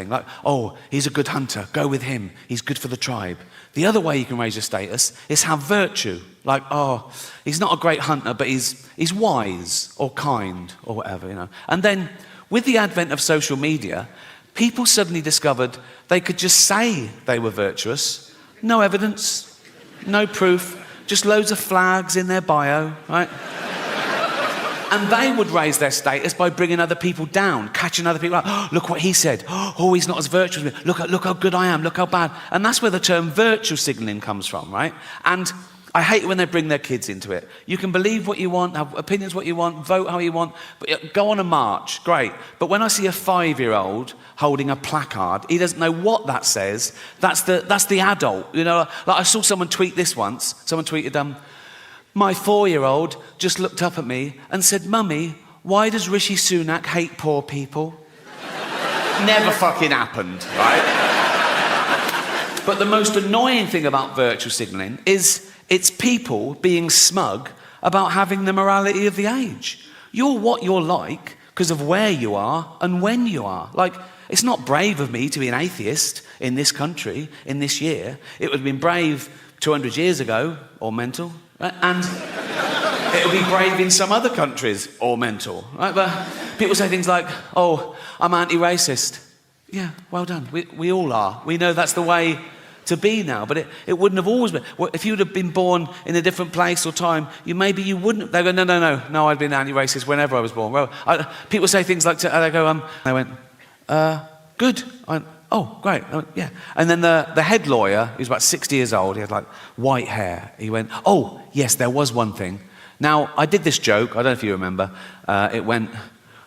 Like, oh, he's a good hunter, go with him, he's good for the tribe. The other way you can raise your status is have virtue. Like, oh, he's not a great hunter, but he's wise or kind or whatever, you know. And then with the advent of social media, people suddenly discovered they could just say they were virtuous. No evidence, no proof, just loads of flags in their bio, right? And they would raise their status by bringing other people down, catching other people out. Oh, look what he said. Oh, he's not as virtuous as me. Look how good I am. Look how bad. And that's where the term virtue signalling comes from, right? And I hate it when they bring their kids into it. You can believe what you want, have opinions what you want, vote how you want, but go on a march, great. But when I see a 5-year-old holding a placard, he doesn't know what that says. That's the adult, you know. Like I saw someone tweet this once. Someone tweeted, my 4-year-old just looked up at me and said, Mummy, why does Rishi Sunak hate poor people? Never fucking happened, right? But the most annoying thing about virtue signalling is it's people being smug about having the morality of the age. You're what you're like because of where you are and when you are. Like, it's not brave of me to be an atheist in this country, in this year. It would have been brave 200 years ago, or mental. Right? And it'll be brave in some other countries, or mental. Right? But people say things like, oh, I'm anti-racist. Yeah, well done. We all are. We know that's the way to be now, but it wouldn't have always been. Well, if you'd have been born in a different place or time, maybe you wouldn't. They go, no, I'd been anti-racist whenever I was born. Well, people say things like, they go, they went, good. I went, oh, great. I went, yeah. And then the head lawyer, he was about 60 years old, he had like white hair. He went, oh, yes, there was one thing. Now, I did this joke, I don't know if you remember. It went,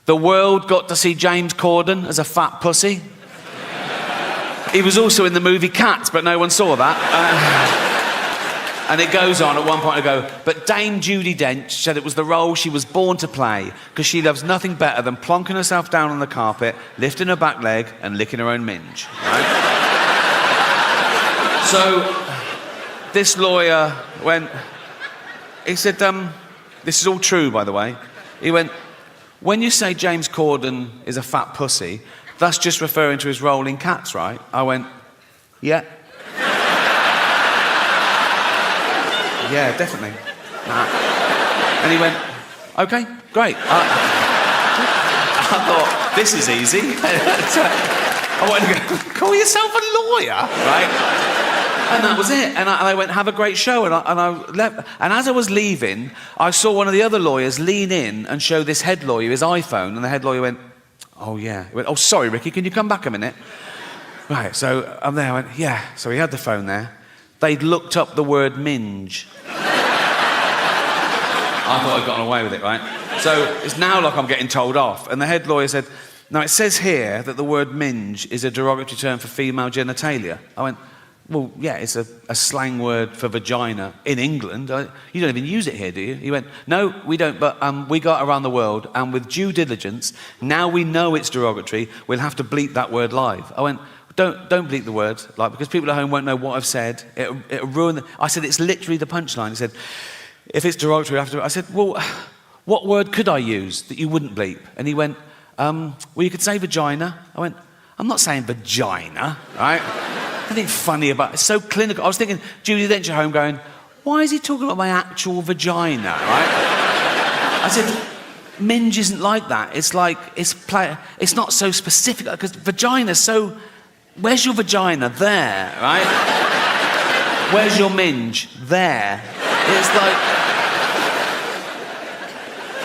the world got to see James Corden as a fat pussy. He was also in the movie Cats, but no one saw that. And it goes on, at one point I go, but Dame Judi Dench said it was the role she was born to play because she loves nothing better than plonking herself down on the carpet, lifting her back leg and licking her own minge. Right? So this lawyer went, he said, this is all true, by the way. He went, when you say James Corden is a fat pussy, that's just referring to his role in Cats, right? I went, yeah. Yeah, definitely. Nah. And he went, okay, great. I thought, this is easy. I wanted to go, call yourself a lawyer, right? And that was it. And I went, have a great show. And I left. And as I was leaving, I saw one of the other lawyers lean in and show this head lawyer his iPhone. And the head lawyer went, oh, yeah. He went, oh, sorry, Ricky, can you come back a minute? Right, so I'm there. I went, yeah. So he had the phone there. They'd looked up the word minge. I thought I'd gotten away with it, right? So it's now like I'm getting told off. And the head lawyer said, now it says here that the word minge is a derogatory term for female genitalia. I went, well, yeah, it's a slang word for vagina in England. You don't even use it here, do you? He went, no, we don't, but we got around the world, and with due diligence, now we know it's derogatory, we'll have to bleep that word live. I went, don't bleep the word, like, because people at home won't know what I've said. It'll ruin the... I said, it's literally the punchline. He said, if it's derogatory, I have to... I said, well, what word could I use that you wouldn't bleep? And he went, well, you could say vagina. I went, I'm not saying vagina, right? Nothing funny about it. It's so clinical. I was thinking, Judi Dench at home going, why is he talking about my actual vagina, right? I said, minge isn't like that. It's like, it's not so specific, because vagina's so... Where's your vagina? There, right? Where's your minge? There. It's like...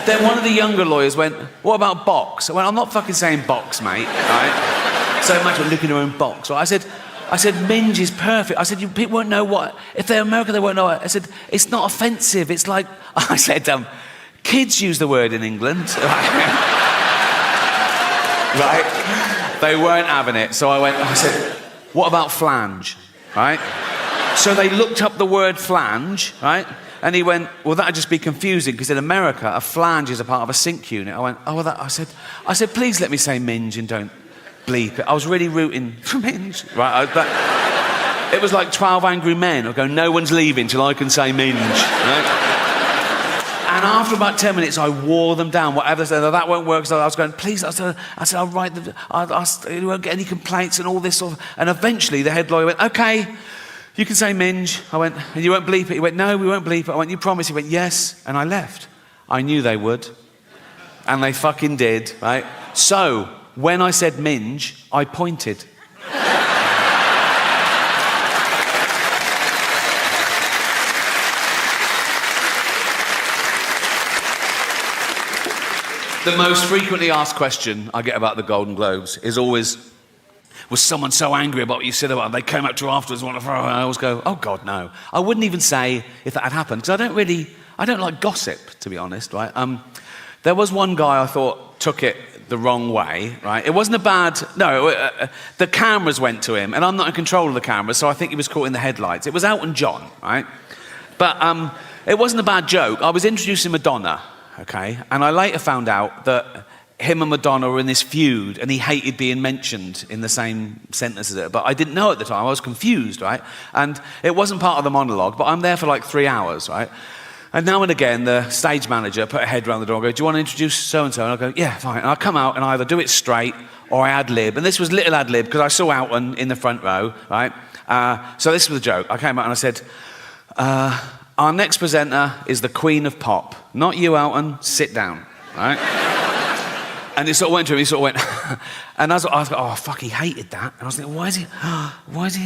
Then one of the younger lawyers went, what about box? I went, I'm not fucking saying box, mate, right? So much for looking at your own box. Right? I said, minge is perfect. I said, people won't know what... If they're American, they won't know it. I said, it's not offensive. It's like... I said, kids use the word in England. Right? They weren't having it. So I said, what about flange? Right? So they looked up the word flange, right? And he went, well, that'd just be confusing, because in America, a flange is a part of a sink unit. I went, oh, well, I said, please let me say minge and don't bleep it. I was really rooting for minge, right? It was like 12 Angry Men. I go, no one's leaving till I can say minge, right? And after about 10 minutes, I wore them down. Whatever, said, oh, that won't work. So I was going, please, I said, I'll write them. You won't get any complaints and all this sort of. And eventually, the head lawyer went, okay, you can say minge. I went, and you won't bleep it. He went, no, we won't bleep it. I went, you promise? He went, yes. And I left. I knew they would. And they fucking did, right? So, when I said minge, I pointed. The most frequently asked question I get about the Golden Globes is always, was someone so angry about what you said about them, they came up to you afterwards and I always go, oh God, no. I wouldn't even say if that had happened, because I don't like gossip, to be honest, right? There was one guy I thought took it the wrong way, right? It wasn't the cameras went to him, and I'm not in control of the cameras, so I think he was caught in the headlights. It was Elton John, right? But it wasn't a bad joke. I was introducing Madonna, okay? And I later found out that him and Madonna were in this feud, and he hated being mentioned in the same sentence as it. But I didn't know at the time. I was confused, right? And it wasn't part of the monologue, but I'm there for like 3 hours, right? And now and again, the stage manager put a head around the door and go, do you want to introduce so-and-so? And I go, yeah, fine. And I come out and I either do it straight or I ad-lib. And this was little ad-lib because I saw Elton in the front row, right? So this was a joke. I came out and I said, our next presenter is the Queen of Pop. Not you, Elton. Sit down, right? And he sort of went to him, he sort of went, and I was like, oh, fuck, he hated that. And I was thinking, why is he,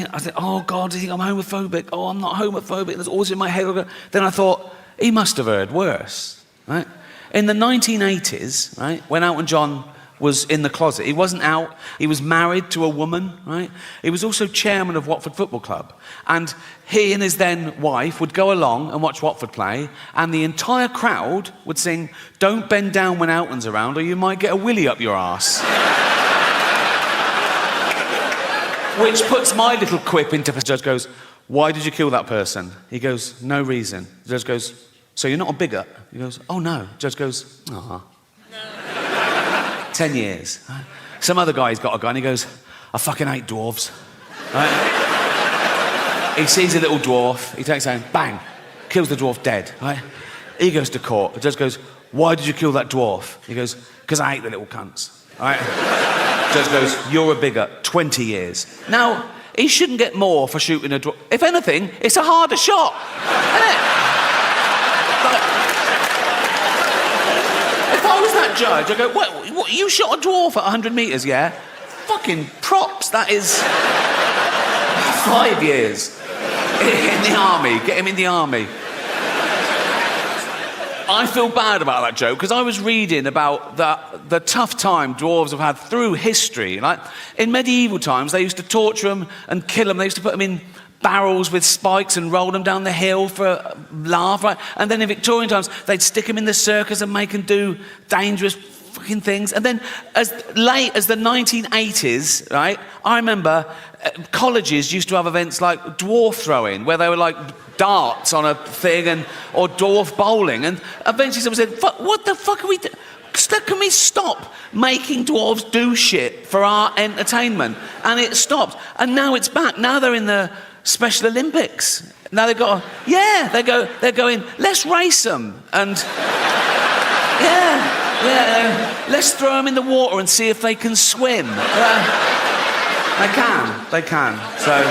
I said, oh, God, do you think I'm homophobic? Oh, I'm not homophobic. There's always in my head. Then I thought, he must have heard worse, right? In the 1980s, right, when Elton John was in the closet, he wasn't out, he was married to a woman, right? He was also chairman of Watford Football Club. And he and his then wife would go along and watch Watford play, and the entire crowd would sing, don't bend down when Elton's around or you might get a willy up your arse. Which puts my little quip into... The judge goes, why did you kill that person? He goes, no reason. The judge goes, so you're not a bigot? He goes, oh no. The judge goes, 10 years. Right? Some other guy's got a gun, he goes, I fucking hate dwarves. Right? He sees a little dwarf, he takes aim, bang, kills the dwarf dead. Right? He goes to court, the judge goes, why did you kill that dwarf? He goes, because I hate the little cunts. Right? The judge goes, you're a bigot, 20 years. Now, he shouldn't get more for shooting a dwarf. If anything, it's a harder shot, isn't it? If I was that judge, I'd go, what, you shot a dwarf at 100 metres, yeah? Fucking props, that is 5 years in the army, get him in the army. I feel bad about that joke because I was reading about the tough time dwarves have had through history. Like, in medieval times, they used to torture them and kill them. They used to put them in barrels with spikes and roll them down the hill for a laugh, right? And then in Victorian times, they'd stick them in the circus and make them do dangerous fucking things. And then as late as the 1980s, right, I remember colleges used to have events like dwarf throwing, where they were like darts on a thing, or dwarf bowling. And eventually someone said, what the fuck are we doing? Can we stop making dwarves do shit for our entertainment? And it stopped. And now it's back. Now they're in the Special Olympics. Now they've got, they're going, let's race them. And let's throw them in the water and see if they can swim. They can. So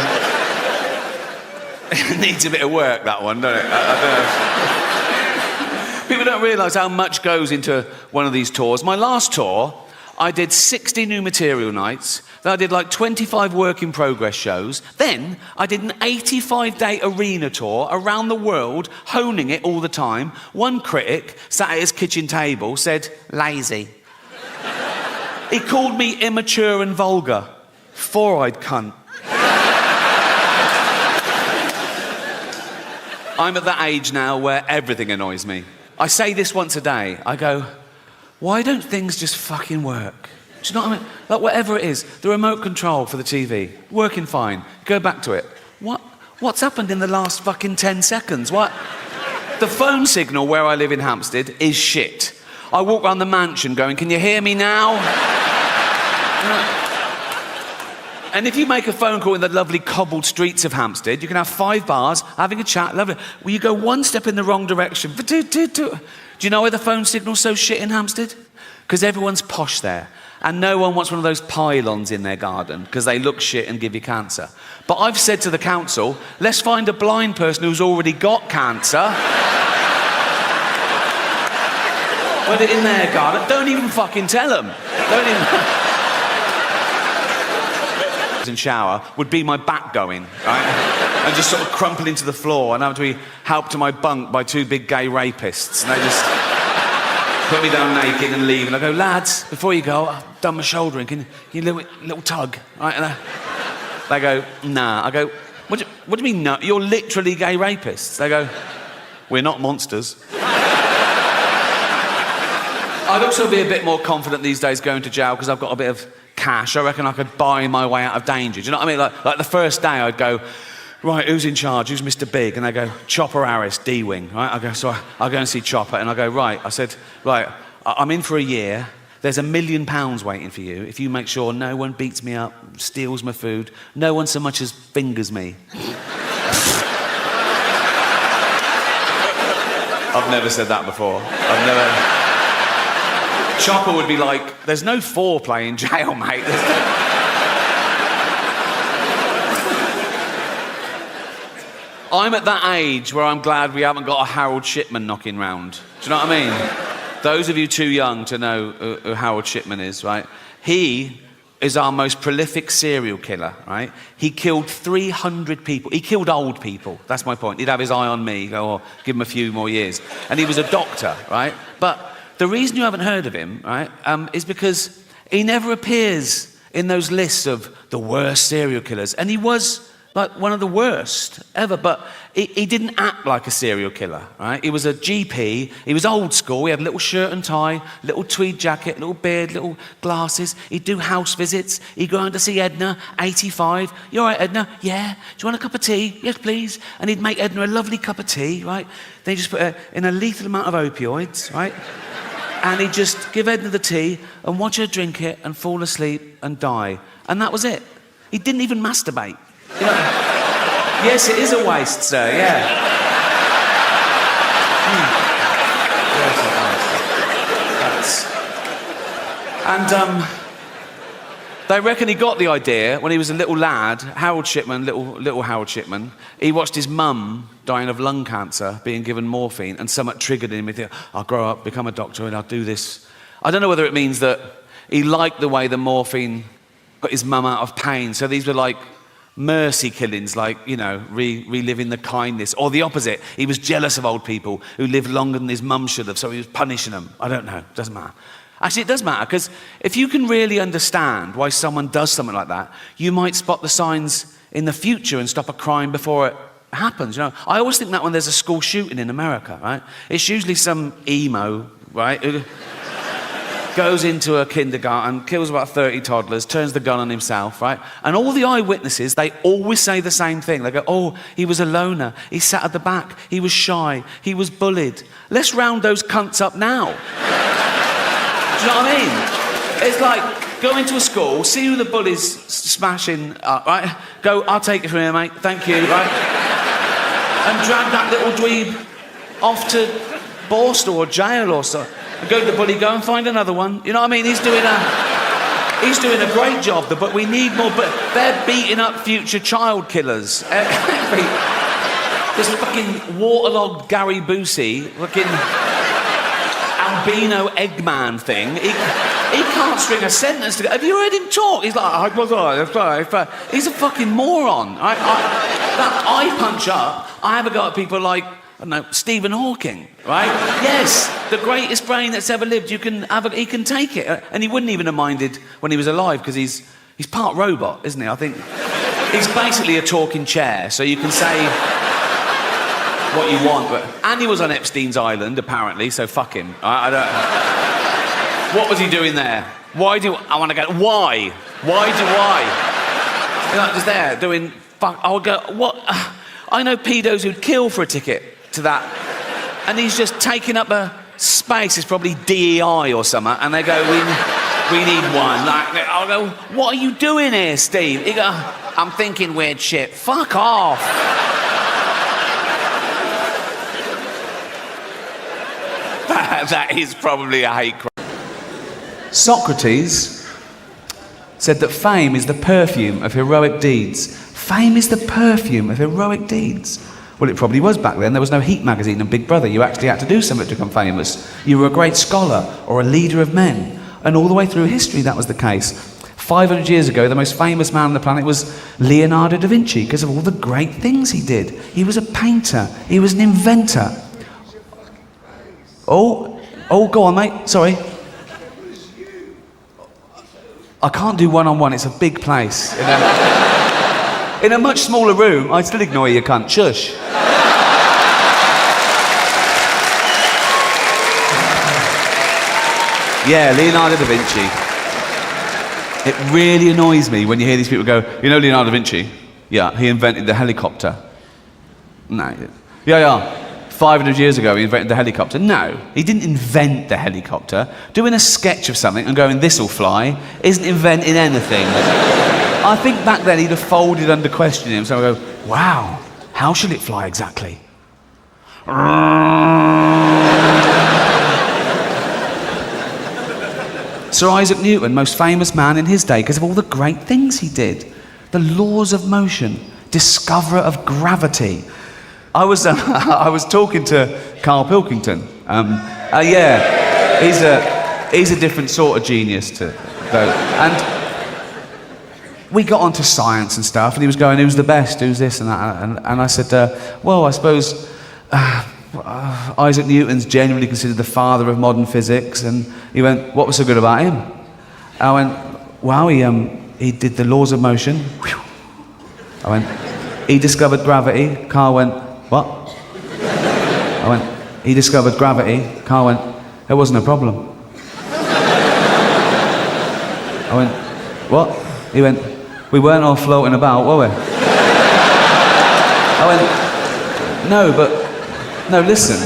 it needs a bit of work, that one, doesn't it? People don't realise how much goes into one of these tours. My last tour, I did 60 new material nights. Then I did like 25 work in progress shows. Then I did an 85-day arena tour around the world, honing it all the time. One critic sat at his kitchen table, said, lazy. He called me immature and vulgar. Four-eyed cunt. I'm at that age now where everything annoys me. I say this once a day. I go, why don't things just fucking work? Do you know what I mean? Like, whatever it is, the remote control for the TV, working fine. Go back to it. What's happened in the last fucking 10 seconds? What? The phone signal where I live in Hampstead is shit. I walk around the mansion going, can you hear me now? And if you make a phone call in the lovely cobbled streets of Hampstead, you can have 5 bars, having a chat, lovely. Well, you go one step in the wrong direction. Do you know why the phone signal's so shit in Hampstead? Because everyone's posh there. And no one wants one of those pylons in their garden because they look shit and give you cancer. But I've said to the council, let's find a blind person who's already got cancer. Put it in their garden. Don't even fucking tell them. Don't even... and shower would be my back going, right? And just sort of crumple into the floor and have to be helped to my bunk by 2 big gay rapists. And they just... put me down naked and leave, and I go, lads, before you go, I've done my shouldering, can you little tug? Right? And they go, nah. I go, what do you mean no? You're literally gay rapists. They go, we're not monsters. I'd also be a bit more confident these days going to jail because I've got a bit of cash. I reckon I could buy my way out of danger. Do you know what I mean? Like the first day I'd go, right, who's in charge? Who's Mr. Big? And they go, Chopper Harris, D-Wing, right? I go, so I'll go and see Chopper, and I go, right. I said, right, I'm in for a year. There's £1 million waiting for you if you make sure no one beats me up, steals my food, no one so much as fingers me. I've never said that before. I've never... Chopper would be like, there's no foreplay in jail, mate. I'm at that age where I'm glad we haven't got a Harold Shipman knocking round. Do you know what I mean? Those of you too young to know who Harold Shipman is, right? He is our most prolific serial killer, right? He killed 300 people. He killed old people. That's my point. He'd have his eye on me, go, oh, give him a few more years. And he was a doctor, right? But the reason you haven't heard of him, right, is because he never appears in those lists of the worst serial killers. And he was... like one of the worst ever, but he didn't act like a serial killer, right? He was a GP, he was old school, he had a little shirt and tie, little tweed jacket, little beard, little glasses. He'd do house visits, he'd go on to see Edna, 85. You all right, Edna? Yeah. Do you want a cup of tea? Yes, please. And he'd make Edna a lovely cup of tea, right? Then he'd just put her in a lethal amount of opioids, right? And he'd just give Edna the tea and watch her drink it and fall asleep and die. And that was it. He didn't even masturbate. You know, yes, it is a waste, sir, yeah. And they reckon he got the idea when he was a little lad, Harold Shipman, little Harold Shipman. He watched his mum dying of lung cancer, being given morphine, and something triggered him. He thought, I'll grow up, become a doctor, and I'll do this. I don't know whether it means that he liked the way the morphine got his mum out of pain. So these were like mercy killings, like, you know, reliving the kindness. Or the opposite, he was jealous of old people who lived longer than his mum should have, so he was punishing them. I don't know, doesn't matter. Actually, it does matter, because if you can really understand why someone does something like that, you might spot the signs in the future and stop a crime before it happens. You know, I always think that when there's a school shooting in America, right, it's usually some emo, right, who goes into a kindergarten, kills about 30 toddlers, turns the gun on himself, right? And all the eyewitnesses, they always say the same thing. They go, oh, he was a loner, he sat at the back, he was shy, he was bullied. Let's round those cunts up now. Do you know what I mean? It's like, go into a school, see who the bully's smashing up, right? Go, I'll take it from here, mate, thank you, right? And drag that little dweeb off to Borstal or jail or so. Go to the bully, go and find another one. You know what I mean? He's doing a great job, but we need more. But they're beating up future child killers. This fucking waterlogged Gary Busey, fucking albino Eggman thing. He can't string a sentence together. Have you heard him talk? He's like, he's a fucking moron. That eye punch up, I have a go at people like, I don't know, Stephen Hawking, right? Yes, the greatest brain that's ever lived. He can take it, and he wouldn't even have minded when he was alive because he's part robot, isn't he? I think he's basically a talking chair, so you can say what you want. And he was on Epstein's island apparently, so fuck him. I don't. What was he doing there? Why do I want to go? Why? You're not just there doing fuck. I would go. What? I know pedos who'd kill for a ticket to that, and he's just taking up a space. It's probably DEI or something, and they go, We need one. Like, I'll go, what are you doing here, Steve? He go, I'm thinking weird shit. Fuck off. That is probably a hate crime. Socrates said that fame is the perfume of heroic deeds. Fame is the perfume of heroic deeds. Well, it probably was back then. There was no Heat magazine and Big Brother. You actually had to do something to become famous. You were a great scholar or a leader of men. And all the way through history, that was the case. 500 years ago, the most famous man on the planet was Leonardo da Vinci because of all the great things he did. He was a painter. He was an inventor. Oh, go on, mate. Sorry. I can't do one-on-one. It's a big place. In a much smaller room, I'd still ignore you, cunt. Shush. Yeah, Leonardo da Vinci. It really annoys me when you hear these people go, you know Leonardo da Vinci? Yeah, he invented the helicopter. No. Yeah. 500 years ago he invented the helicopter. No, he didn't invent the helicopter. Doing a sketch of something and going, this'll fly, isn't inventing anything. I think back then he'd have folded under questioning, so I go, wow, how should it fly exactly? Sir Isaac Newton, most famous man in his day because of all the great things he did. The laws of motion, discoverer of gravity. I was talking to Carl Pilkington. Yeah, he's a different sort of genius though. And we got onto science and stuff, and he was going, who's the best, who's this and that, and I said, well, I suppose Isaac Newton's generally considered the father of modern physics, and he went, what was so good about him? I went, wow, he did the laws of motion. I went, he discovered gravity. Carl went, what? I went, he discovered gravity. Carl went, it wasn't a problem. I went, what? He went, we weren't all floating about, were we? I went, no, listen.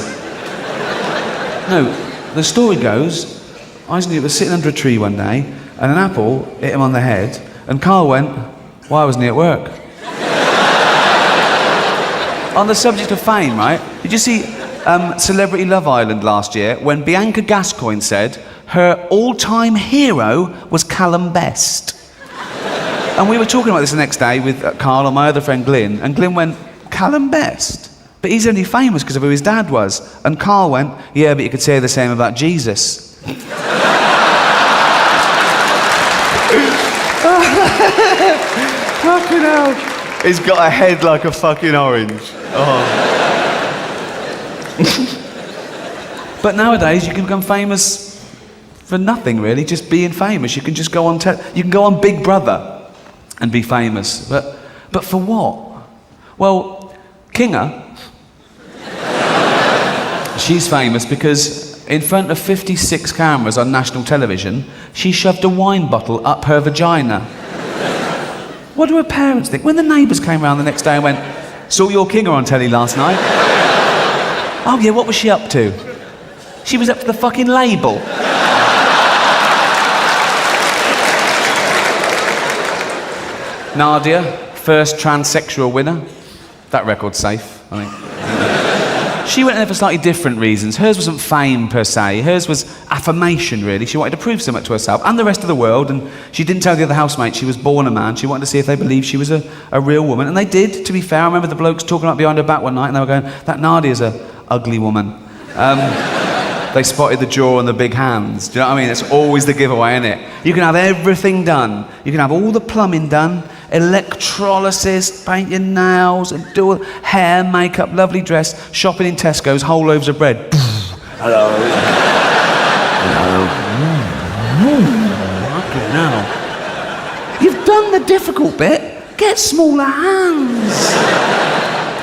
No, the story goes, Isaac Newton was sitting under a tree one day, and an apple hit him on the head, and Carl went, why wasn't he at work? On the subject of fame, right? Did you see Celebrity Love Island last year when Bianca Gascoigne said her all-time hero was Callum Best? And we were talking about this the next day with Carl and my other friend Glyn, and Glyn went, Callum Best? But he's only famous because of who his dad was. And Carl went, yeah, but you could say the same about Jesus. Fucking hell. He's got a head like a fucking orange. Oh. But nowadays you can become famous for nothing really, just being famous. You can just go on you can go on Big Brother and be famous. But for what? Well, Kinga, she's famous because in front of 56 cameras on national television, she shoved a wine bottle up her vagina. What do her parents think? When the neighbours came round the next day and went, saw your Kinga on telly last night? Oh yeah, what was she up to? She was up to the fucking label. Nadia, first transsexual winner. That record's safe, I think. She went there for slightly different reasons. Hers wasn't fame per se. Hers was affirmation, really. She wanted to prove something to herself and the rest of the world, and she didn't tell the other housemates she was born a man. She wanted to see if they believed she was a real woman, and they did, to be fair. I remember the blokes talking up behind her back one night, and they were going, that Nadia's a ugly woman. They spotted the jaw and the big hands. Do you know what I mean? It's always the giveaway, isn't it? You can have everything done. You can have all the plumbing done, electrolysis, paint your nails, and do hair, makeup, lovely dress, shopping in Tesco's, whole loaves of bread. Hello. Hello. Now, you've done the difficult bit. Get smaller hands.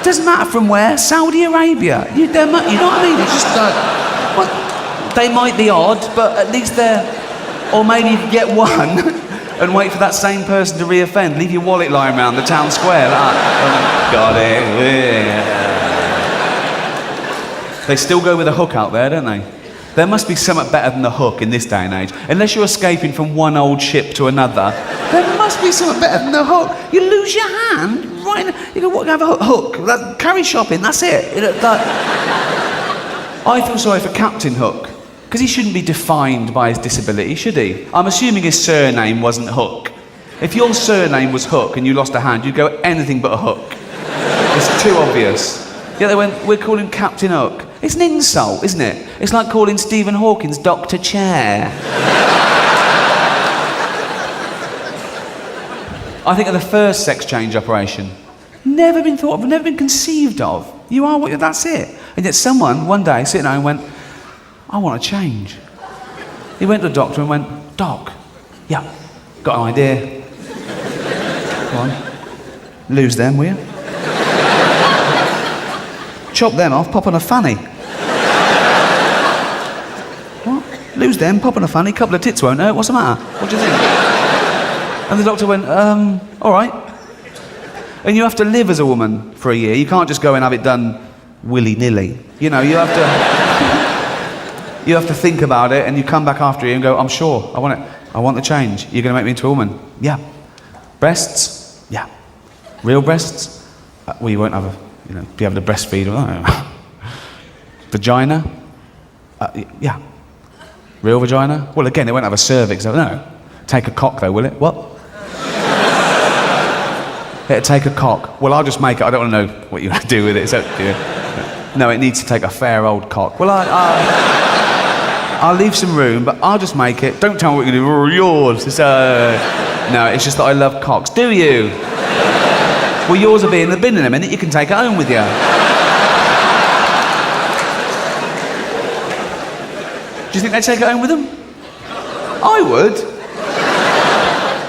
Doesn't matter from where. Saudi Arabia. You know what I mean? It's just like, well, they might be odd, but at least they're. Or maybe you can get one and wait for that same person to re-offend. Leave your wallet lying around the town square. Got it. Yeah. They still go with a hook out there, don't they? There must be something better than the hook in this day and age. Unless you're escaping from one old ship to another, there must be something better than the hook. You lose your hand, right? You go, what, have a hook? Carry shopping, that's it. You know, I feel sorry for Captain Hook, because he shouldn't be defined by his disability, should he? I'm assuming his surname wasn't Hook. If your surname was Hook and you lost a hand, you'd go anything but a hook. It's too obvious. Yeah, they went, we're calling Captain Hook. It's an insult, isn't it? It's like calling Stephen Hawking's Dr. Chair. I think of the first sex change operation. Never been thought of, never been conceived of. You are what, that's it. And yet someone, one day, sitting there and went, I want to change. He went to the doctor and went, Doc, yeah, got an idea. Go on, lose them, will you? Chop them off, pop on a fanny. What? Lose them, pop on a fanny, couple of tits won't hurt, what's the matter? What do you think? And the doctor went, all right. And you have to live as a woman for a year. You can't just go and have it done willy-nilly. You know, you have to think about it, and you come back after a year and go, I'm sure, I want it. I want the change. You're going to make me into a woman? Yeah. Breasts? Yeah. Real breasts? Well, you won't have a... You know, be able to breastfeed or that. Vagina? Yeah. Real vagina? Well, again, it won't have a cervix. No. Take a cock, though, will it? What? It'll take a cock. Well, I'll just make it. I don't want to know what you're going to do with it. So, no, it needs to take a fair old cock. Well, I'll leave some room, but I'll just make it. Don't tell me what you're going to do. Yours. No, it's just that I love cocks. Do you? Well, yours will be in the bin in a minute. You can take it home with you. Do you think they'd take it home with them? I would.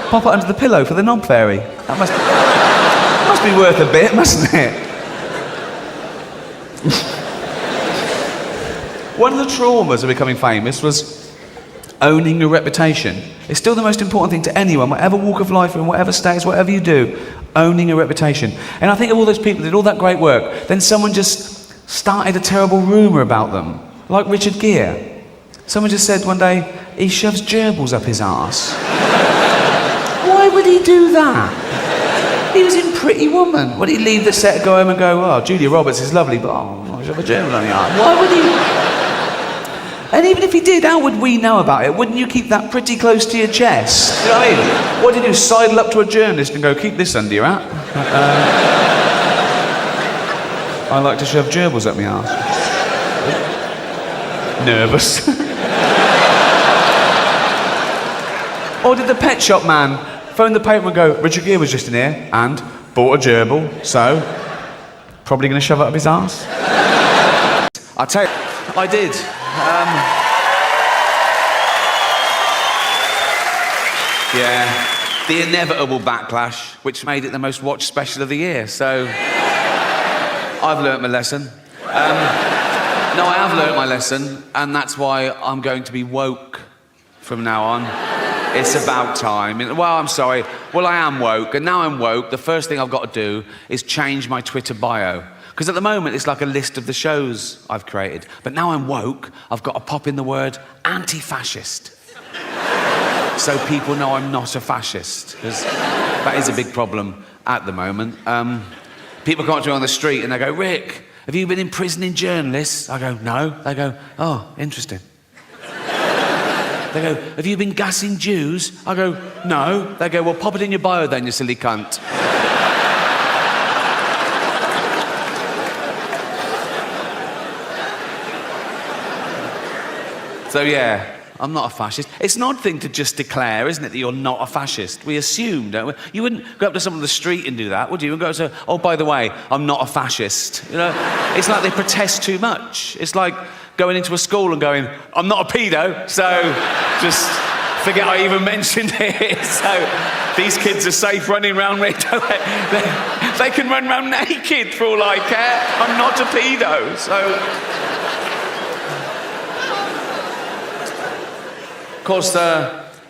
Pop it under the pillow for the knob fairy. That must be worth a bit, mustn't it? One of the traumas of becoming famous was owning your reputation. It's still the most important thing to anyone, whatever walk of life, in whatever status, whatever you do, owning a reputation. And I think of all those people that did all that great work, then someone just started a terrible rumour about them, like Richard Gere. Someone just said one day, he shoves gerbils up his arse. Why would he do that? He was in Pretty Woman. Would he leave the set, go home and go, oh, Julia Roberts is lovely, but I shove a gerbil on the arse. Why would he? And even if he did, how would we know about it? Wouldn't you keep that pretty close to your chest? You know what I mean? What did you do? Sidle up to a journalist and go, keep this under your hat? I like to shove gerbils up my arse. Nervous. Or did the pet shop man phone the paper and go, Richard Gere was just in here and bought a gerbil, so probably going to shove it up his arse? I'll tell you, I did. Yeah, the inevitable backlash, which made it the most watched special of the year, so I've learnt my lesson. No, I have learnt my lesson, and that's why I'm going to be woke from now on. It's about time. Well, I'm sorry. Well, I am woke, and now I'm woke, the first thing I've got to do is change my Twitter bio. Because at the moment, it's like a list of the shows I've created. But now I'm woke, I've got to pop in the word anti-fascist. So people know I'm not a fascist. Because that is a big problem at the moment. People come up to me on the street and they go, Rick, have you been imprisoning journalists? I go, no. They go, oh, interesting. They go, have you been gassing Jews? I go, no. They go, well, pop it in your bio then, you silly cunt. So yeah, I'm not a fascist. It's an odd thing to just declare, isn't it, that you're not a fascist? We assume, don't we? You wouldn't go up to someone on the street and do that, would you? And go to, oh, by the way, I'm not a fascist. You know, it's like they protest too much. It's like going into a school and going, I'm not a pedo, so just forget I even mentioned it. So these kids are safe running around me. They can run around naked for all I care. I'm not a pedo, so... Of course,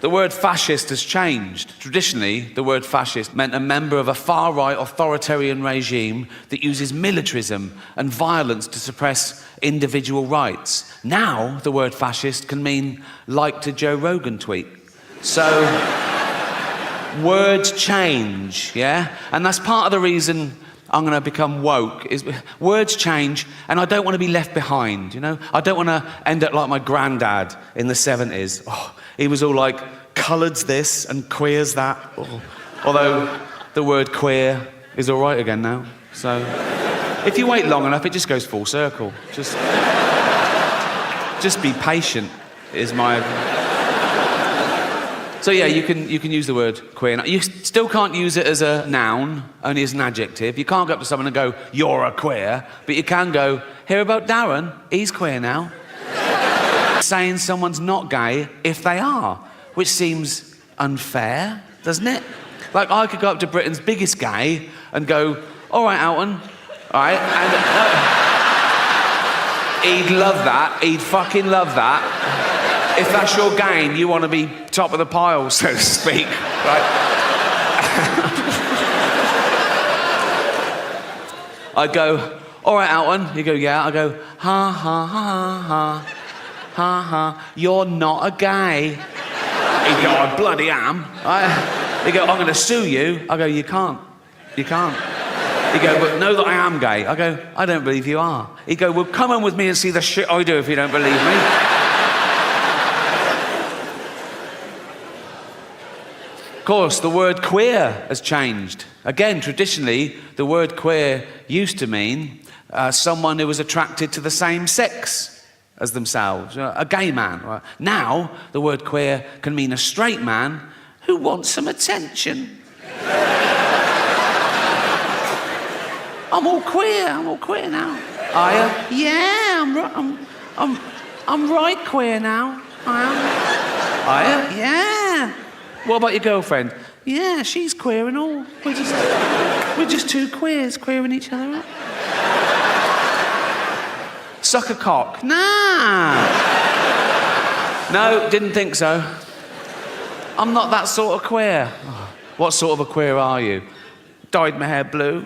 The word fascist has changed. Traditionally, the word fascist meant a member of a far-right authoritarian regime that uses militarism and violence to suppress individual rights. Now, the word fascist can mean liked a Joe Rogan tweet. So, words change, yeah? And that's part of the reason I'm going to become woke, is words change, and I don't want to be left behind, you know? I don't want to end up like my granddad in the 70s. Oh, he was all like, coloureds this and queers that. Oh. Although the word queer is all right again now. So if you wait long enough, it just goes full circle. Just be patient is my... So yeah, you can use the word queer. You still can't use it as a noun, only as an adjective. You can't go up to someone and go, you're a queer, but you can go, hear about Darren? He's queer now. Saying someone's not gay if they are, which seems unfair, doesn't it? Like, I could go up to Britain's biggest gay and go, all right, Alton, all right, and he'd love that, he'd fucking love that. If that's your game, you want to be top of the pile, so to speak, right? I'd go, all right, Alton. You go, yeah. I go, ha, ha, ha, ha, ha, ha. You're not a gay. He'd go, I bloody am. He'd go, I'm going to sue you. I go, you can't. You can't. He'd go, but know that I am gay. I go, I don't believe you are. He'd go, well, come on with me and see the shit I do if you don't believe me. Of course, the word queer has changed. Again, traditionally, the word queer used to mean someone who was attracted to the same sex as themselves, a gay man. Right? Now, the word queer can mean a straight man who wants some attention. I'm all queer now. Are you? Yeah, I'm right queer now. I am. Are you? Yeah. What about your girlfriend? Yeah, she's queer and all. We're just two queers queering each other up. Suck a cock? Nah. No, didn't think so. I'm not that sort of queer. Oh, what sort of a queer are you? Dyed my hair blue.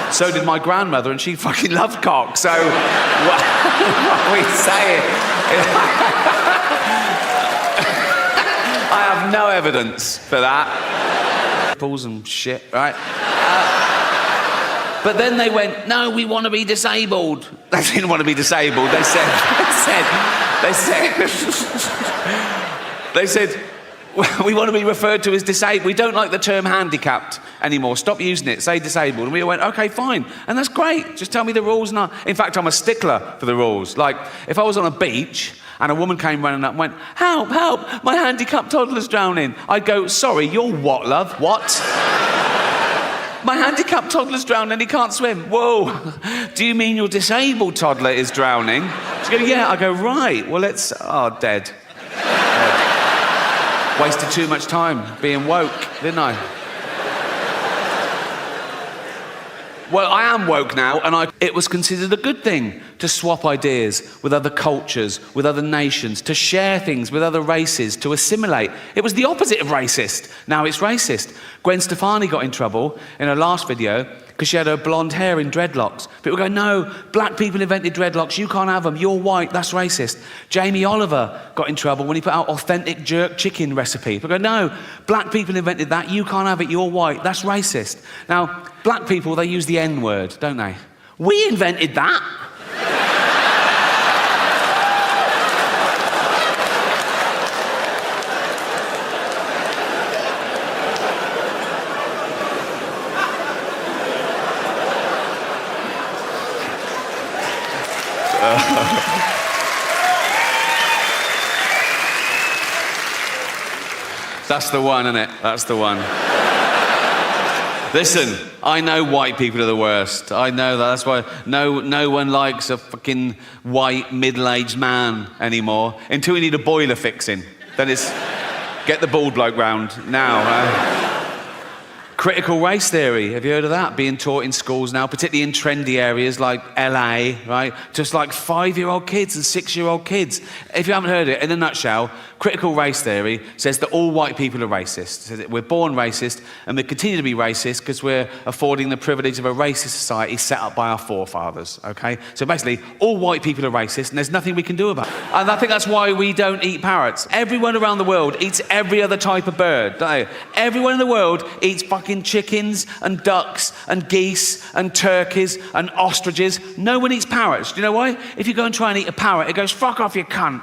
So did my grandmother, and she fucking loved cock. So what are we saying? I have no evidence for that. Balls and shit, right? But then they went, no, we want to be disabled. They didn't want to be disabled. They said, we want to be referred to as disabled. We don't like the term handicapped anymore. Stop using it. Say disabled. And we went, okay, fine. And that's great. Just tell me the rules. And in fact, I'm a stickler for the rules. Like, if I was on a beach and a woman came running up and went, help, help, my handicapped toddler's drowning, I'd go, sorry, you're what, love? What? My handicapped toddler's drowning, he can't swim. Whoa, do you mean your disabled toddler is drowning? She go, yeah. I go, right, well, dead. Dead. Wasted too much time being woke, didn't I? Well, I am woke now, and it was considered a good thing to swap ideas with other cultures, with other nations, to share things with other races, to assimilate. It was the opposite of racist. Now it's racist. Gwen Stefani got in trouble in her last video because she had her blonde hair in dreadlocks. People go, no, black people invented dreadlocks, you can't have them, you're white, that's racist. Jamie Oliver got in trouble when he put out authentic jerk chicken recipe. People go, no, black people invented that, you can't have it, you're white, that's racist. Now, black people, they use the N-word, don't they? We invented that. That's the one, isn't it? That's the one. Listen, I know white people are the worst. I know that. That's why no one likes a fucking white middle-aged man anymore until we need a boiler fixing. Then it's get the bald bloke round now. Critical race theory, have you heard of that? Being taught in schools now, particularly in trendy areas like LA, right? Just like 5-year-old kids and 6-year-old kids. If you haven't heard it, in a nutshell, critical race theory says that all white people are racist. It says that we're born racist and we continue to be racist because we're affording the privilege of a racist society set up by our forefathers, okay? So basically, all white people are racist and there's nothing we can do about it. And I think that's why we don't eat parrots. Everyone around the world eats every other type of bird, don't they? Everyone in the world eats fucking chickens and ducks and geese and turkeys and ostriches. No one eats parrots. Do you know why? If you go and try and eat a parrot, it goes, fuck off, you cunt.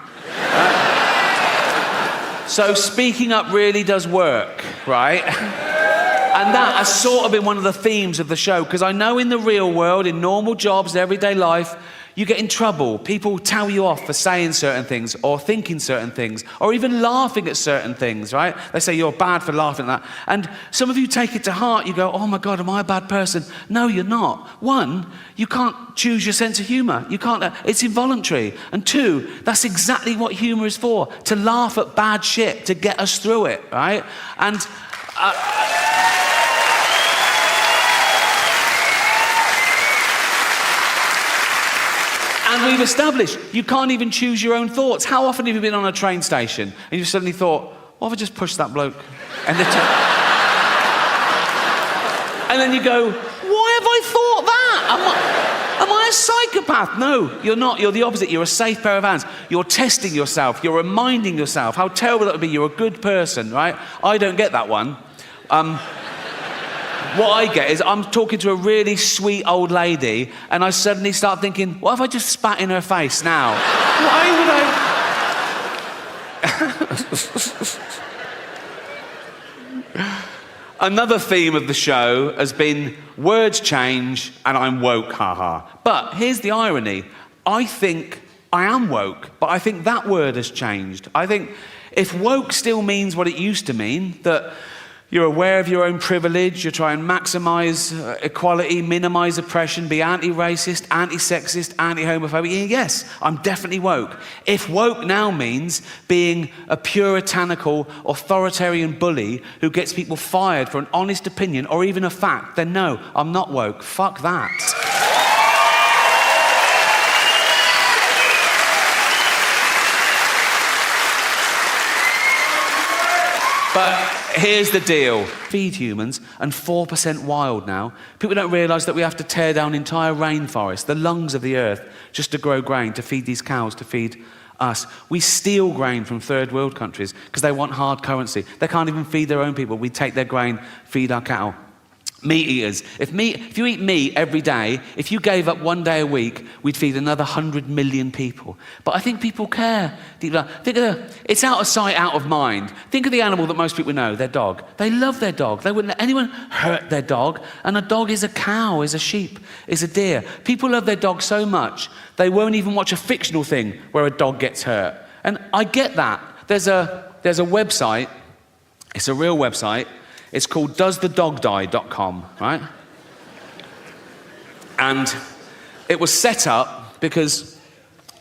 So speaking up really does work, right? And that has sort of been one of the themes of the show, because I know in the real world, in normal jobs, everyday life, you get in trouble. People tell you off for saying certain things or thinking certain things or even laughing at certain things, right? They say you're bad for laughing at that. And some of you take it to heart. You go, oh my God, am I a bad person? No, you're not. One, you can't choose your sense of humour. You can't, it's involuntary. And two, that's exactly what humour is for, to laugh at bad shit, to get us through it, right? And... And we've established you can't even choose your own thoughts. How often have you been on a train station and you've suddenly thought, what if I just pushed that bloke? And then you go, why have I thought that? Am I a psychopath? No, you're not. You're the opposite. You're a safe pair of hands. You're testing yourself. You're reminding yourself how terrible that would be. You're a good person, right? I don't get that one. What I get is I'm talking to a really sweet old lady and I suddenly start thinking, what if I just spat in her face now? Why would I? Another theme of the show has been words change and I'm woke, haha. But here's the irony. I think I am woke, but I think that word has changed. I think if woke still means what it used to mean, that you're aware of your own privilege, you try and maximise equality, minimise oppression, be anti-racist, anti-sexist, anti-homophobic. Yes, I'm definitely woke. If woke now means being a puritanical, authoritarian bully who gets people fired for an honest opinion or even a fact, then no, I'm not woke. Fuck that. But here's the deal. Feed humans and 4% wild now. People don't realise that we have to tear down entire rainforests, the lungs of the earth, just to grow grain, to feed these cows, to feed us. We steal grain from third world countries because they want hard currency. They can't even feed their own people. We take their grain, feed our cattle. Meat eaters. If you eat meat every day, if you gave up one day a week, we'd feed another 100 million people. But I think people care. It's out of sight, out of mind. Think of the animal that most people know, their dog. They love their dog. They wouldn't let anyone hurt their dog. And a dog is a cow, is a sheep, is a deer. People love their dog so much, they won't even watch a fictional thing where a dog gets hurt. And I get that. There's a website, it's a real website. It's called doesthedogdie.com, right? And it was set up because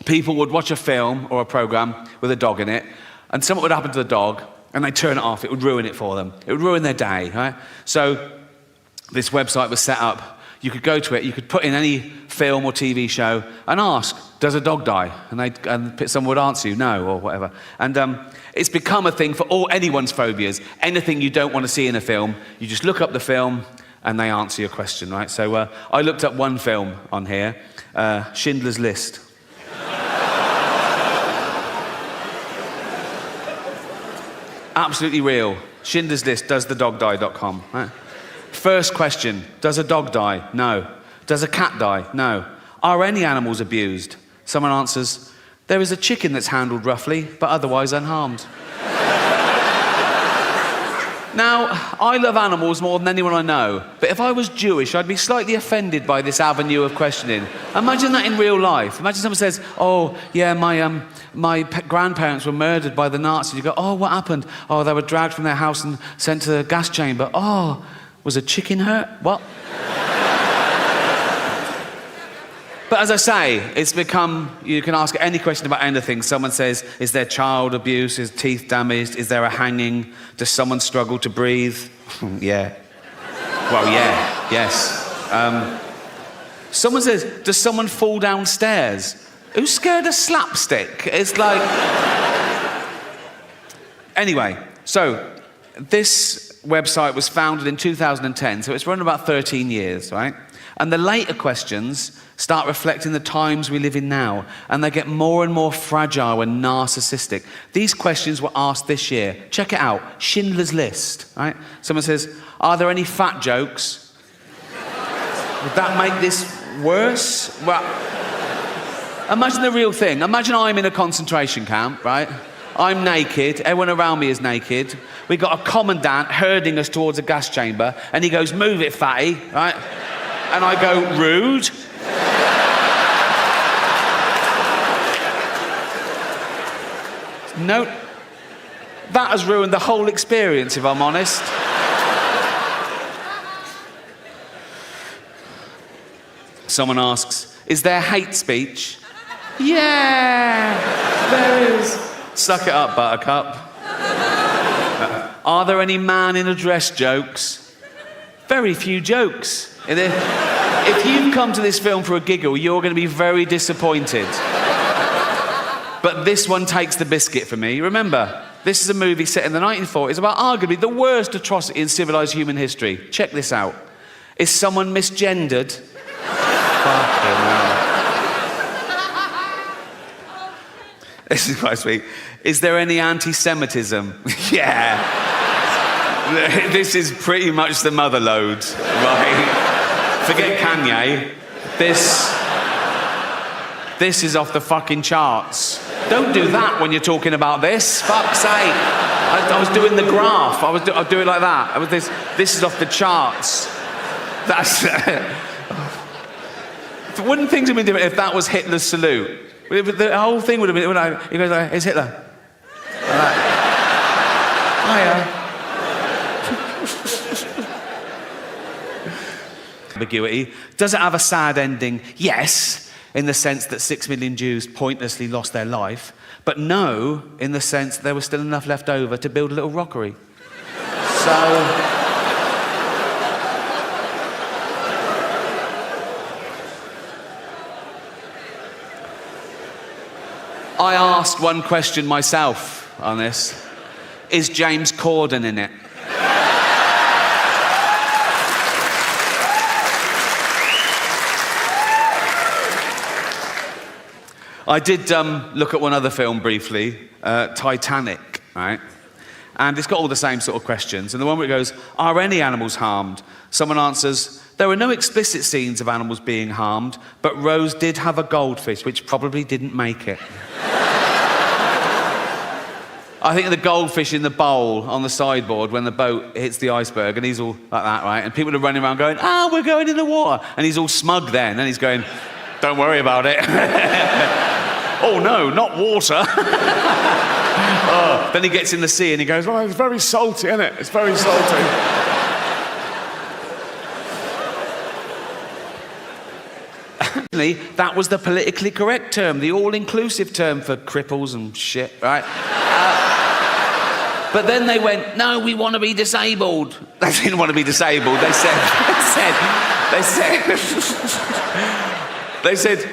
people would watch a film or a program with a dog in it, and something would happen to the dog, and they'd turn it off. It would ruin it for them. It would ruin their day, right? So this website was set up. You could go to it, you could put in any film or TV show and ask, does a dog die? And someone would answer you, no, or whatever. And it's become a thing for anyone's phobias. Anything you don't want to see in a film, you just look up the film and they answer your question, right? So I looked up one film on here, Schindler's List. Absolutely real. Schindler's List, doesthedogdie.com, right? First question, does a dog die? No. Does a cat die? No. Are any animals abused? Someone answers, there is a chicken that's handled roughly, but otherwise unharmed. Now, I love animals more than anyone I know, but if I was Jewish, I'd be slightly offended by this avenue of questioning. Imagine that in real life. Imagine someone says, oh, yeah, my grandparents were murdered by the Nazis. You go, oh, what happened? Oh, they were dragged from their house and sent to the gas chamber. Oh, was a chicken hurt? What? But as I say, it's become, you can ask any question about anything. Someone says, is there child abuse? Is teeth damaged? Is there a hanging? Does someone struggle to breathe? Yeah. Well, yeah, yes. Someone says, does someone fall downstairs? Who's scared of slapstick? It's like... Anyway, so this website was founded in 2010, so it's run about 13 years, right? And the later questions start reflecting the times we live in now, and they get more and more fragile and narcissistic. These questions were asked this year. Check it out. Schindler's List, right? Someone says, are there any fat jokes? Would that make this worse? Well, imagine the real thing. Imagine I'm in a concentration camp, right? I'm naked, everyone around me is naked. We've got a commandant herding us towards a gas chamber, and he goes, move it, fatty, right? And I go, rude. No, that has ruined the whole experience, if I'm honest. Someone asks, is there hate speech? Yeah, there is. Suck it up, Buttercup. Are there any man in a dress jokes? Very few jokes. If you've come to this film for a giggle, you're going to be very disappointed. But this one takes the biscuit for me. Remember, this is a movie set in the 1940s about arguably the worst atrocity in civilized human history. Check this out. Is someone misgendered? Fucking hell. This is quite sweet. Is there any anti-Semitism? Yeah. This is pretty much the mother load, right? Forget Kanye. This is off the fucking charts. Don't do that when you're talking about this. Fuck's sake. I was doing the graph. I was doing like that. This is off the charts. That's... Wouldn't things have been different if that was Hitler's salute? The whole thing would have been... He goes like, it's Hitler. Like that. Hiya. Ambiguity. Does it have a sad ending? Yes. In the sense that 6 million Jews pointlessly lost their life, but no, in the sense there was still enough left over to build a little rockery. So... I asked one question myself on this. Is James Corden in it? I did look at one other film briefly, Titanic, right? And it's got all the same sort of questions. And the one where it goes, are any animals harmed? Someone answers, there were no explicit scenes of animals being harmed, but Rose did have a goldfish, which probably didn't make it. I think the goldfish in the bowl on the sideboard when the boat hits the iceberg, and he's all like that, right? And people are running around going, we're going in the water. And he's all smug then, and he's going, don't worry about it. Oh no, not water. Then he gets in the sea and he goes, it's very salty, isn't it? It's very salty. Actually, that was the politically correct term, the all-inclusive term for cripples and shit, right? But then they went, no, we want to be disabled. They didn't want to be disabled. They said,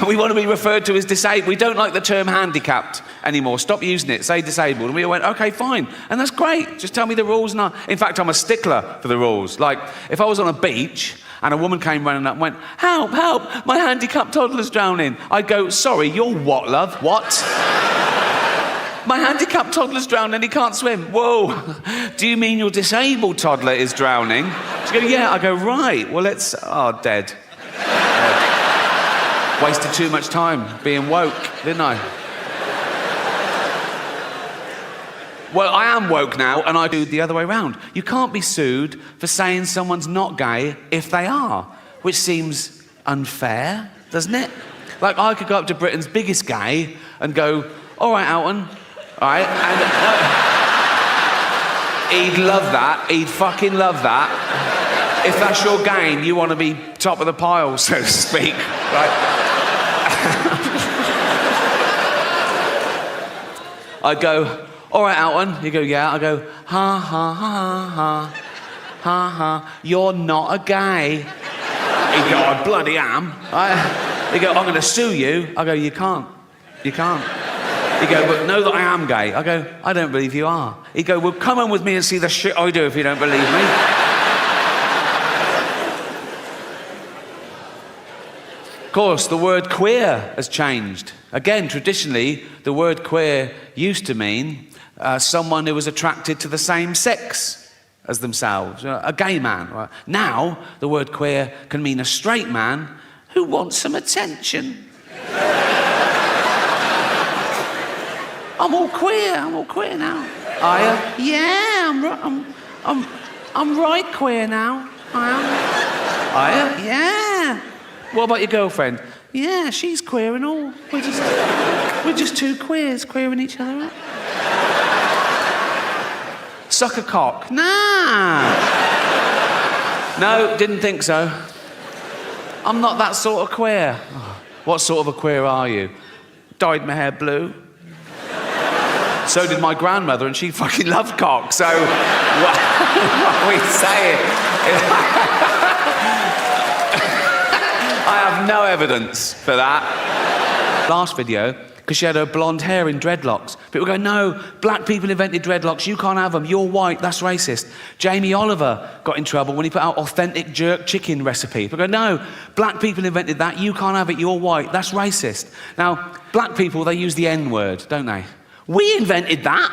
we want to be referred to as disabled. We don't like the term handicapped anymore. Stop using it. Say disabled. And we all went, okay, fine. And that's great. Just tell me the rules. In fact, I'm a stickler for the rules. Like, if I was on a beach and a woman came running up and went, help, help, my handicapped toddler's drowning. I'd go, sorry, you're what, love? What? My handicapped toddler's drowning, he can't swim. Whoa, do you mean your disabled toddler is drowning? She'd go, yeah. I go, right, well, dead. Dead. Wasted too much time being woke, didn't I? Well, I am woke now, and I do the other way round. You can't be sued for saying someone's not gay if they are, which seems unfair, doesn't it? Like, I could go up to Britain's biggest gay and go, all right, Alton, all right? And he'd love that. He'd fucking love that. If that's your game, you want to be top of the pile, so to speak, right? I'd go, all right, Alton. He'd go, yeah. I go, ha, ha, ha, ha, ha, ha. You're not a gay. He'd go, I bloody am. He'd go, I'm going to sue you. I go, you can't. You can't. He'd go, but know that I am gay. I go, I don't believe you are. He'd go, well, come on with me and see the shit I do if you don't believe me. Of course, the word queer has changed. Again, traditionally, the word queer used to mean someone who was attracted to the same sex as themselves, a gay man. Right? Now, the word queer can mean a straight man who wants some attention. I'm all queer now. Are you? Yeah, I'm right queer now. I am. Are you? Yeah. What about your girlfriend? Yeah, she's queer and all. We're just two queers queering each other up. Suck a cock? Nah. No, didn't think so. I'm not that sort of queer. What sort of a queer are you? Dyed my hair blue. So did my grandmother, and she fucking loved cock, so what are we saying? I have no evidence for that. Last video, because she had her blonde hair in dreadlocks. People go, no, black people invented dreadlocks, you can't have them, you're white, that's racist. Jamie Oliver got in trouble when he put out authentic jerk chicken recipe. People go, no, black people invented that, you can't have it, you're white, that's racist. Now, black people, they use the N-word, don't they? We invented that.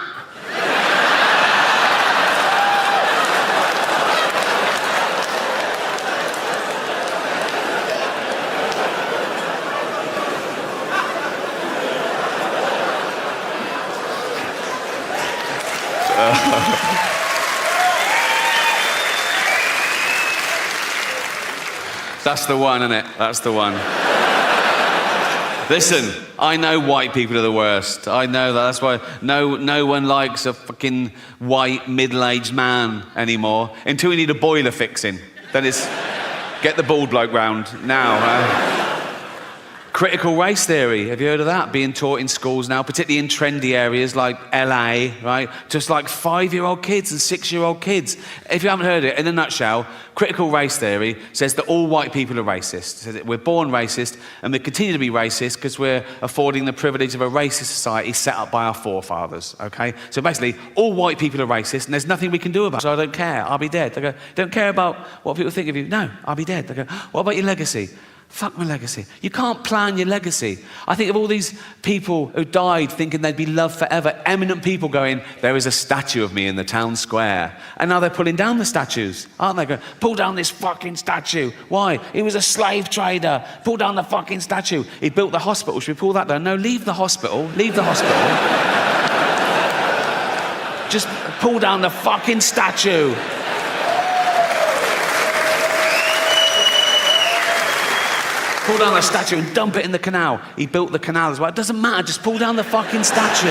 That's the one, isn't it? That's the one. Listen, I know white people are the worst. I know that. That's why no one likes a fucking white middle-aged man anymore until we need a boiler fixing. Then it's get the bald bloke round now. Critical race theory, have you heard of that? Being taught in schools now, particularly in trendy areas like LA, right? Just like 5-year-old kids and 6-year-old kids. If you haven't heard it, in a nutshell, critical race theory says that all white people are racist. It says that we're born racist and we continue to be racist because we're affording the privilege of a racist society set up by our forefathers, okay? So basically, all white people are racist and there's nothing we can do about it. So I don't care, I'll be dead. They go, don't care about what people think of you. No, I'll be dead. They go, what about your legacy? Fuck my legacy. You can't plan your legacy. I think of all these people who died thinking they'd be loved forever, eminent people going, there is a statue of me in the town square. And now they're pulling down the statues, aren't they? Going, pull down this fucking statue. Why? He was a slave trader. Pull down the fucking statue. He built the hospital. Should we pull that down? No, leave the hospital. Leave the hospital. Just pull down the fucking statue. Pull down the statue and dump it in the canal. He built the canal as well. It doesn't matter, just pull down the fucking statue.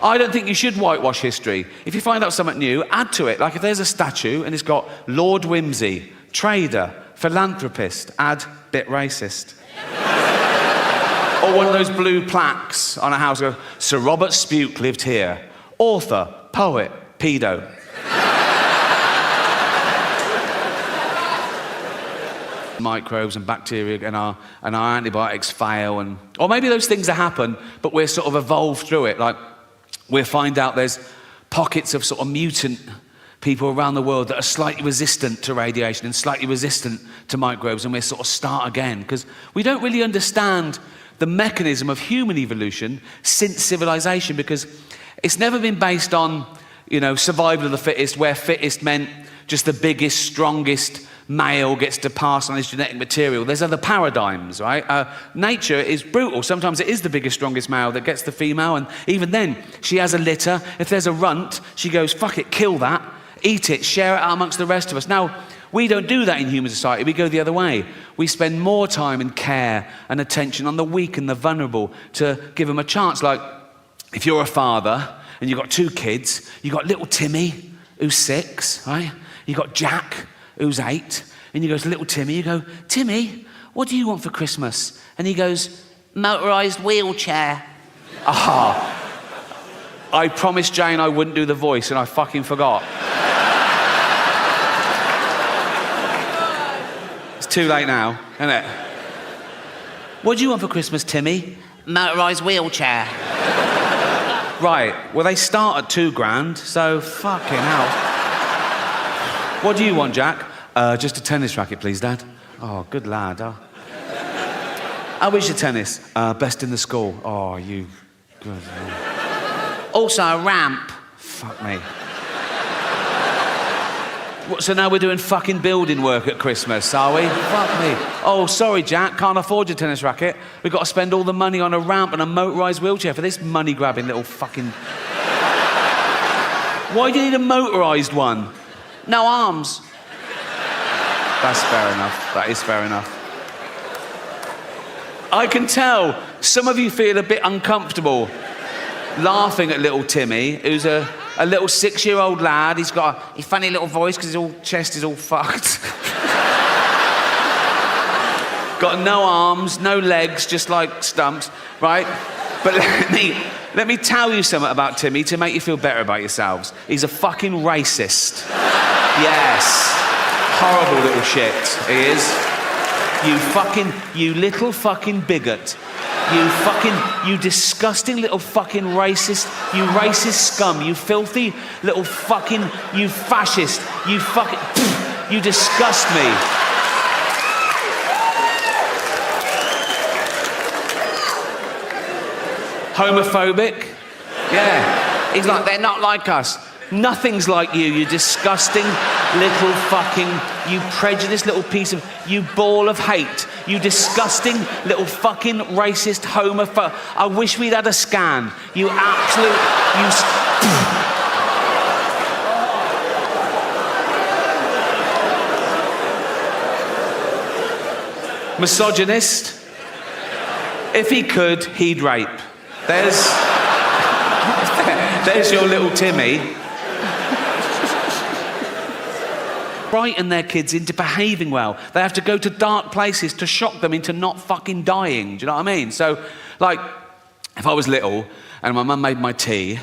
I don't think you should whitewash history. If you find out something new, add to it. Like if there's a statue and it's got Lord Whimsy, trader, philanthropist, add bit racist. Or one of those blue plaques on a house, go, Sir Robert Spuke lived here. Author, poet, pedo. Microbes and bacteria and our antibiotics fail, or maybe those things that happen, but we're sort of evolved through it. Like we'll find out there's pockets of sort of mutant people around the world that are slightly resistant to radiation and slightly resistant to microbes, and we'll sort of start again because we don't really understand the mechanism of human evolution since civilization, because it's never been based on, survival of the fittest, where fittest meant just the biggest, strongest male gets to pass on his genetic material. There's other paradigms, right? Nature is brutal. Sometimes it is the biggest, strongest male that gets the female, and even then, she has a litter. If there's a runt, she goes, fuck it, kill that, eat it, share it out amongst the rest of us. Now, we don't do that in human society. We go the other way. We spend more time and care and attention on the weak and the vulnerable to give them a chance. Like, if you're a father and you've got 2 kids, you've got little Timmy, who's 6, right? You've got Jack, who's 8, and you go to little Timmy, you go, Timmy, what do you want for Christmas? And he goes, motorised wheelchair. I promised Jane I wouldn't do the voice, and I fucking forgot. It's too late now, isn't it? What do you want for Christmas, Timmy? Motorised wheelchair. Right, well, they start at $2,000, so fucking hell. What do you want, Jack? Just a tennis racket, please, Dad. Oh, good lad. Oh. How is your tennis? Best in the school. Oh, you... Good. Also a ramp. Fuck me. What, so now we're doing fucking building work at Christmas, are we? Fuck me. Oh, sorry, Jack, can't afford your tennis racket. We've got to spend all the money on a ramp and a motorised wheelchair for this money-grabbing little fucking... Why do you need a motorised one? No arms. That's fair enough. That is fair enough. I can tell some of you feel a bit uncomfortable laughing at little Timmy, who's a little 6-year-old lad. He's got a funny little voice because his chest is all fucked. Got no arms, no legs, just like stumps, right? But let me tell you something about Timmy to make you feel better about yourselves. He's a fucking racist. Yes. Horrible little shit, he is. You little fucking bigot. You disgusting little fucking racist, you racist scum, you filthy little fucking, you fascist, you fucking, you disgust me. Homophobic? Yeah. He's like, they're not like us. Nothing's like you disgusting little fucking, you prejudiced little piece of, you ball of hate. You disgusting little fucking racist homophobe. I wish we'd had a scan. You absolute, misogynist. If he could, he'd rape. There's your little Timmy. Frighten their kids into behaving well. They have to go to dark places to shock them into not fucking dying. Do you know what I mean? So, like, if I was little and my mum made my tea,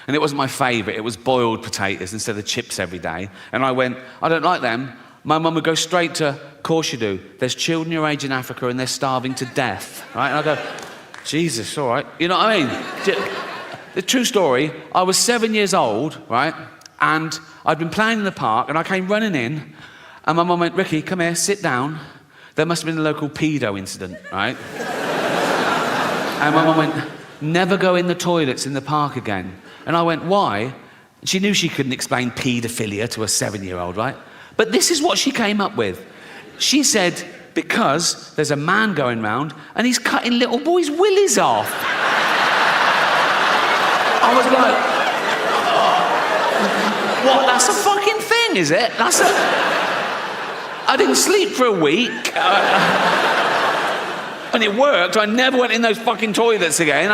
and it wasn't my favourite, it was boiled potatoes instead of chips every day, and I went, I don't like them, my mum would go straight to, of course you do. There's children your age in Africa and they're starving to death, right? And I go, Jesus, all right. You know what I mean? The true story, I was 7 years old, right? And I'd been playing in the park and I came running in and my mum went, Ricky, come here, sit down. There must have been a local pedo incident, right? And my mum went, never go in the toilets in the park again. And I went, why? She knew she couldn't explain paedophilia to a 7-year-old, right? But this is what she came up with. She said, because there's a man going round and he's cutting little boys' willies off. I was like, what, that's a fucking thing, is it? I didn't sleep for a week. And it worked. I never went in those fucking toilets again.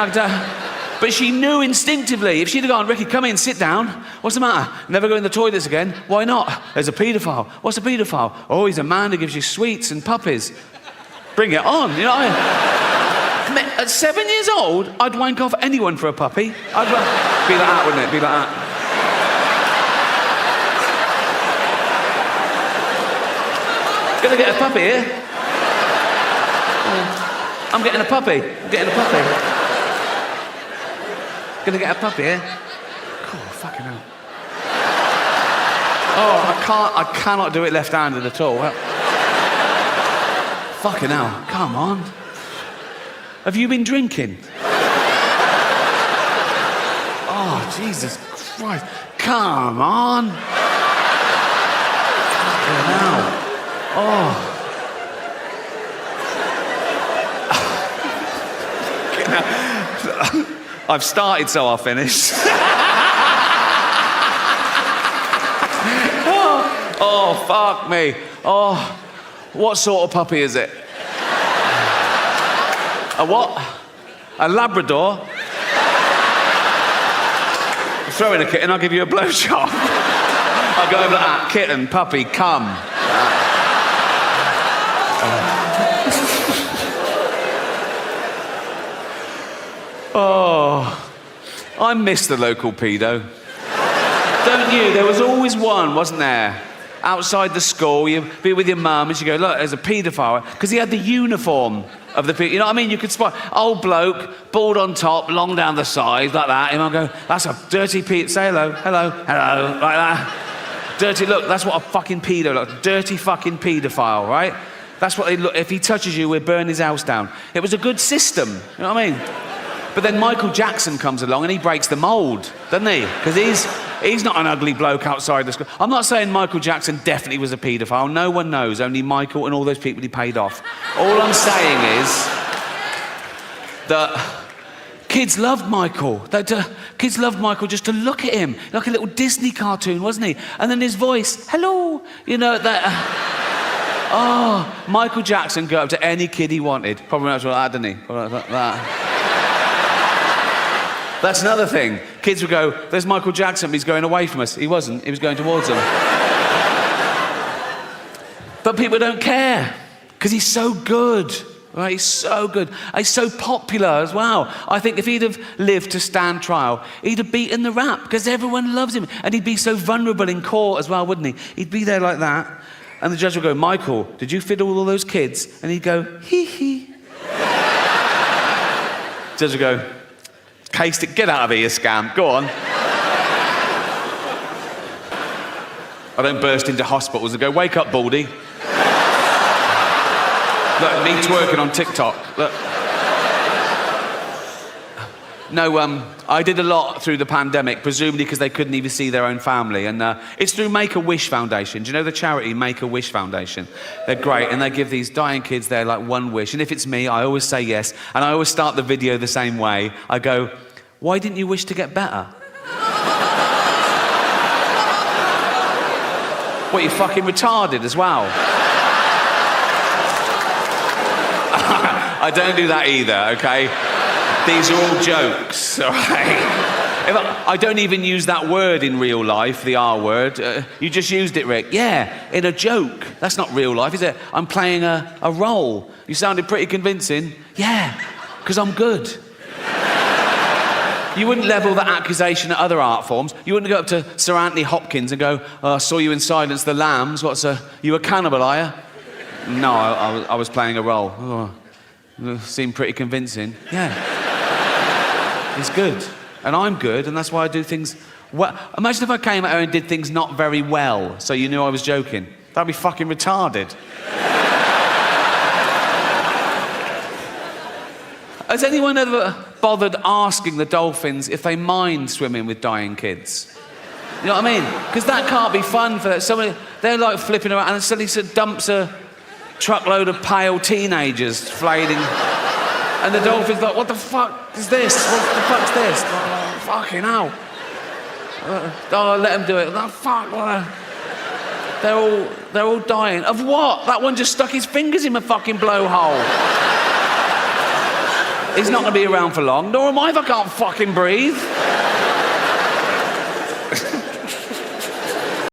But she knew instinctively. If she'd have gone, Ricky, come in, sit down. What's the matter? Never go in the toilets again. Why not? There's a paedophile. What's a paedophile? Oh, he's a man who gives you sweets and puppies. Bring it on, you know what I mean? At 7 years old, I'd wank off anyone for a puppy. I'd be like that, wouldn't it? Be like that. Gonna get a puppy here. I'm getting a puppy. Gonna get a puppy here. Cool, fucking hell. Oh, I cannot do it left-handed at all. Fucking hell, come on. Have you been drinking? Oh, Jesus Christ. Come on. Fucking hell. Oh. I've started, so I'll finish. Oh, fuck me. Oh, what sort of puppy is it? A what? A Labrador? Throw in a kitten, I'll give you a blowjob. I'll go over that. Kitten, puppy, come. Oh, I miss the local pedo. Don't you? There was always one, wasn't there? Outside the school, you'd be with your mum and she'd go, look, there's a paedophile. Because he had the uniform of the people. You know what I mean? You could spot old bloke, bald on top, long down the side, like that. And I'll go, that's a dirty say hello, hello, hello, like that. Dirty, look, that's what a fucking pedo looks. Dirty fucking paedophile, right? That's what they look. If he touches you, we'll burn his house down. It was a good system, you know what I mean? But then Michael Jackson comes along and he breaks the mould, doesn't he? Because he's not an ugly bloke outside the school. I'm not saying Michael Jackson definitely was a paedophile. No one knows, only Michael and all those people he paid off. All I'm saying is that kids loved Michael. Kids loved Michael just to look at him, like a little Disney cartoon, wasn't he? And then his voice, hello, you know, that... oh, Michael Jackson go up to any kid he wanted. Probably not like that, didn't he? Probably like that. That's another thing. Kids would go, there's Michael Jackson, but he's going away from us. He wasn't, he was going towards them. But people don't care, because he's so good, right? He's so good. He's so popular as well. I think if he'd have lived to stand trial, he'd have beaten the rap, because everyone loves him. And he'd be so vulnerable in court as well, wouldn't he? He'd be there like that, and the judge would go, Michael, did you fiddle all those kids? And he'd go, hee hee. Judge would go, Cased it, get out of here, you scam. Go on. I don't burst into hospitals and go, wake up, Baldy. Look, me twerking on TikTok. Look. No, I did a lot through the pandemic, presumably because they couldn't even see their own family. And it's through Make-A-Wish Foundation. Do you know the charity Make-A-Wish Foundation? They're great, and they give these dying kids their, like, one wish. And if it's me, I always say yes. And I always start the video the same way. I go, why didn't you wish to get better? What, you fucking retarded as well? I don't do that either, okay? These are all jokes, all right? I don't even use that word in real life, the R word. You just used it, Rick. Yeah, in a joke. That's not real life, is it? I'm playing a role. You sounded pretty convincing. Yeah, because I'm good. You wouldn't level that accusation at other art forms. You wouldn't go up to Sir Anthony Hopkins and go, oh, I saw you in Silence the Lambs. You a cannibal, are you? No, I was playing a role. Oh, seemed pretty convincing. Yeah. He's good, and I'm good, and that's why I do things well. Imagine if I came at her and did things not very well, so you knew I was joking. That'd be fucking retarded. Has anyone ever bothered asking the dolphins if they mind swimming with dying kids? You know what I mean? Because that can't be fun for that. Somebody, they're like flipping around, and suddenly dumps a truckload of pale teenagers flailing. And the dolphin's like, what the fuck is this? What the fuck's this? Oh, fucking hell. Oh, let them do it. Oh, fuck. They're all dying. Of what? That one just stuck his fingers in my fucking blowhole. He's not going to be around for long. Nor am I if I can't fucking breathe.